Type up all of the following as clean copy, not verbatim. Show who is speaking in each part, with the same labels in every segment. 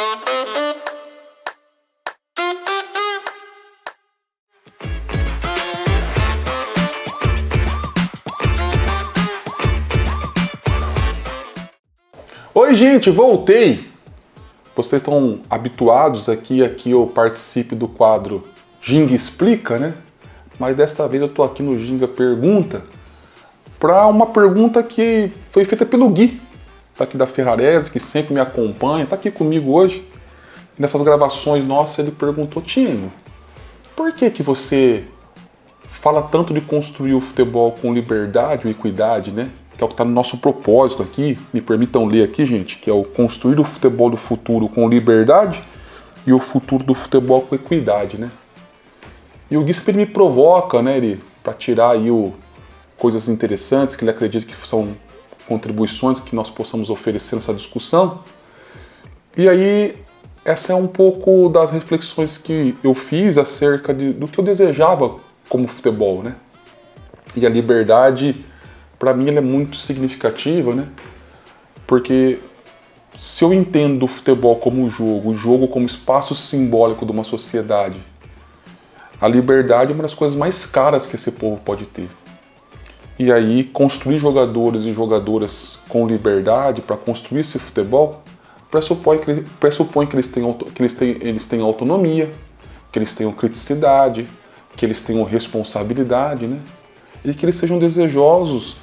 Speaker 1: Oi gente, voltei! Vocês estão habituados aqui eu participe do quadro Ginga Explica, né? Mas dessa vez eu tô aqui no Ginga Pergunta para uma pergunta que foi feita pelo Gui, tá aqui da Ferrarese, que sempre me acompanha, tá aqui comigo hoje. Nessas gravações nossas ele perguntou: Tino, por que você fala tanto de construir o futebol com liberdade e equidade, né? Que é o que está no nosso propósito aqui, me permitam ler aqui, gente, que é o construir o futebol do futuro com liberdade e o futuro do futebol com equidade, né? E o Gui sempre me provoca, né, para tirar aí coisas interessantes que ele acredita que são contribuições que nós possamos oferecer nessa discussão. E aí, essa é um pouco das reflexões que eu fiz acerca do que eu desejava como futebol, né? E a liberdade, para mim, ela é muito significativa, né? Porque se eu entendo o futebol como o jogo como espaço simbólico de uma sociedade, a liberdade é uma das coisas mais caras que esse povo pode ter. E aí, construir jogadores e jogadoras com liberdade para construir esse futebol pressupõe que eles tenham autonomia, que eles tenham criticidade, que eles tenham responsabilidade, né? E que eles sejam desejosos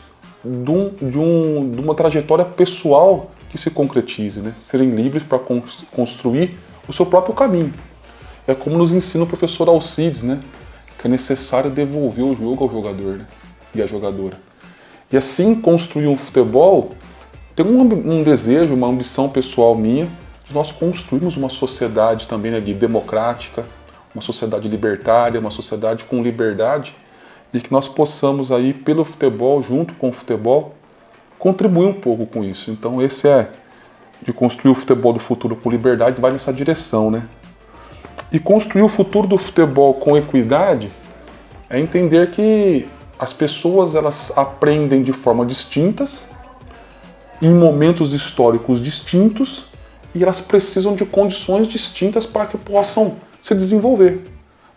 Speaker 1: de uma trajetória pessoal que se concretize, né? Serem livres para construir o seu próprio caminho. É como nos ensina o professor Alcides, né? Que é necessário devolver o jogo ao jogador, né? E à jogadora. E assim construir um futebol tem um desejo, uma ambição pessoal minha de nós construirmos uma sociedade também, né, democrática, uma sociedade libertária, uma sociedade com liberdade, e que nós possamos aí, pelo futebol, junto com o futebol, contribuir um pouco com isso. Então esse de construir o futebol do futuro com liberdade, vai nessa direção, né? E construir o futuro do futebol com equidade é entender que as pessoas, elas aprendem de forma distintas, em momentos históricos distintos, e elas precisam de condições distintas para que possam se desenvolver.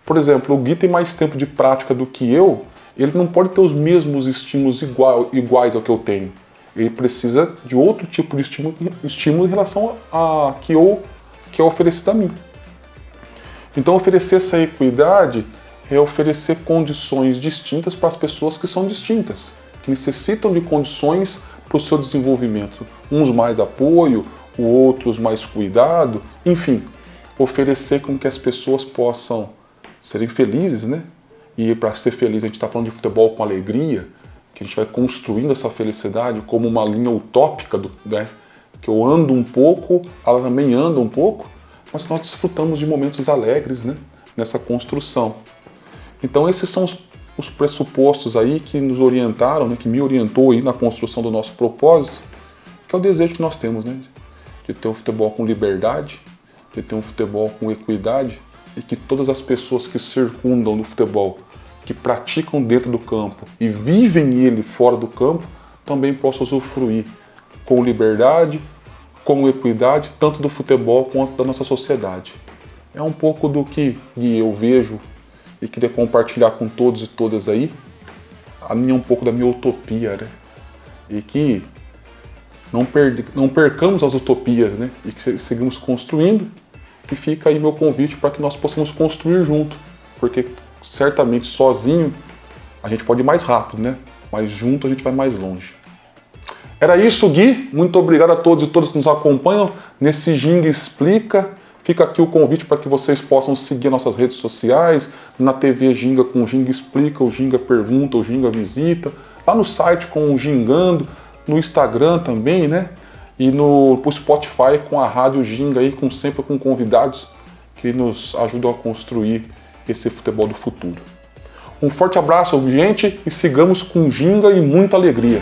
Speaker 1: Por exemplo, o Gui tem mais tempo de prática do que eu, ele não pode ter os mesmos estímulos iguais ao que eu tenho. Ele precisa de outro tipo de estímulo em relação a que é oferecido a mim. Então, oferecer essa equidade é oferecer condições distintas para as pessoas que são distintas, que necessitam de condições para o seu desenvolvimento. Uns mais apoio, outros mais cuidado, enfim, oferecer com que as pessoas possam serem felizes, né? E para ser feliz, a gente está falando de futebol com alegria, que a gente vai construindo essa felicidade como uma linha utópica, né? Que eu ando um pouco, ela também anda um pouco, mas nós desfrutamos de momentos alegres, né? Nessa construção. Então esses são os pressupostos aí que nos orientaram, né? Que me orientou aí na construção do nosso propósito, que é o desejo que nós temos, né? De ter um futebol com liberdade, de ter um futebol com equidade, e que todas as pessoas que circundam no futebol, que praticam dentro do campo e vivem ele fora do campo, também possam usufruir com liberdade, com equidade, tanto do futebol quanto da nossa sociedade. É um pouco do que eu vejo e queria compartilhar com todos e todas aí, um pouco da minha utopia, né? E que não percamos as utopias, né? E que seguimos construindo. E fica aí meu convite para que nós possamos construir junto, porque certamente sozinho a gente pode ir mais rápido, né? Mas junto a gente vai mais longe. Era isso, Gui. Muito obrigado a todos e todas que nos acompanham nesse Ginga Explica. Fica aqui o convite para que vocês possam seguir nossas redes sociais, na TV Ginga com o Ginga Explica, o Ginga Pergunta, o Ginga Visita, lá no site com o Gingando, no Instagram também, né? E no Spotify com a Rádio Ginga aí, sempre com convidados que nos ajudam a construir esse futebol do futuro. Um forte abraço, gente, e sigamos com Ginga e muita alegria.